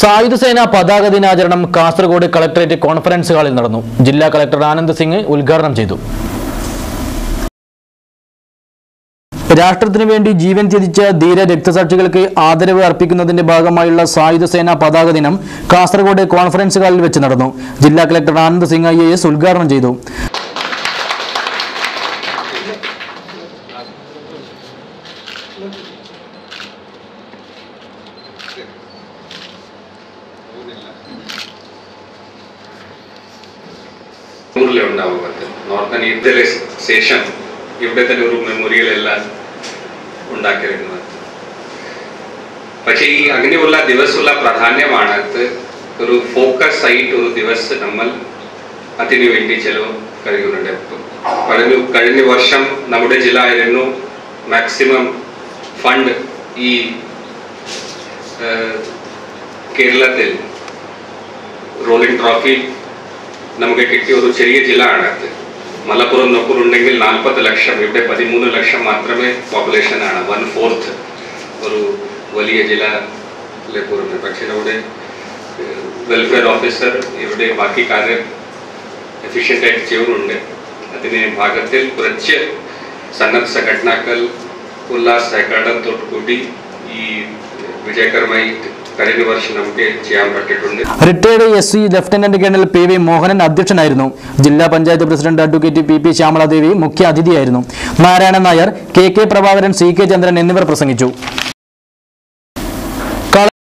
സായുധ സേന പതാക ദിനാചരണം കാസർഗോഡ് കളക്ടറേറ്റ് കോൺഫറൻസ് ഹാളിൽ നടന്നു. ജില്ലാ കളക്ടർ ആനന്ദ് സിംഗ് ഉദ്ഘാടനം ചെയ്തു. രാഷ്ട്രത്തിനു വേണ്ടി ജീവൻ ത്യജിച്ച ധീര രക്തസാക്ഷികൾക്ക് ആദരവ് അർപ്പിക്കുന്നതിന്റെ ഭാഗമായുള്ള സായുധ സേന പതാക ദിനം കാസർഗോഡ് കോൺഫറൻസ് ഹാളിൽ വെച്ച് നടന്നു. ജില്ലാ കളക്ടർ ആനന്ദ് സിംഗ് IAS ഉദ്ഘാടനം ചെയ്തു. നോർത്തേൺ ഈസ്റ്റിലെ ശേഷം ഇവിടെ തന്നെ ഒരു മെമ്മോറിയലെല്ലാം ഉണ്ടാക്കിയിരിക്കുന്നത്. പക്ഷേ ഈ അങ്ങനെയുള്ള ദിവസമുള്ള പ്രാധാന്യമാണ് ഒരു ഫോക്കസ് ആയിട്ട് ഒരു ദിവസം നമ്മൾ അതിനു വേണ്ടി ചെലവ് കഴിയുന്നുണ്ട്. കഴിഞ്ഞ വർഷം നമ്മുടെ ജില്ല ആയിരുന്നു മാക്സിമം ഫണ്ട് ഈ കേരളത്തിൽ റോളിംഗ് ട്രോഫി നമുക്ക് കിട്ടിയ ഒരു ചെറിയ ജില്ല ആണ്. മലപ്പുറം നോക്കുന്നുണ്ടെങ്കിൽ 40 ലക്ഷം, ഇവിടെ 13 ലക്ഷം മാത്രമേ പോപ്പുലേഷൻ ആണ്. 1/4 ഒരു വലിയ ജില്ലയിലെ പുറമെ. പക്ഷേ ഇവിടെ വെൽഫെയർ ഓഫീസർ ഇവിടെ ബാക്കി കാര്യം എഫിഷ്യൻ്റ് ആയിട്ട് ചെയ്യുന്നുണ്ട്. അതിന് ഭാഗത്തിൽ കുറച്ച് സന്നദ്ധ സംഘടനകൾ ഉല്ലാസ സഹകരണത്തോടു കൂടി ഈ വിജയകരമായി കഴിഞ്ഞ വർഷം നമുക്ക് ചെയ്യാൻ പറ്റിയിട്ടുണ്ട്. Retired SC lieutenant colonel PV Mohanan അധ്യക്ഷനായിരുന്നു. ജില്ലാ panchayat president advocate PP Shyamala Devi മുഖ്യ അതിഥിയായിരുന്നു. നാരായണൻ നായർ, KK പ്രഭാകരൻ, CK ചന്ദ്രൻ എന്നിവർ പ്രസംഗിച്ചു.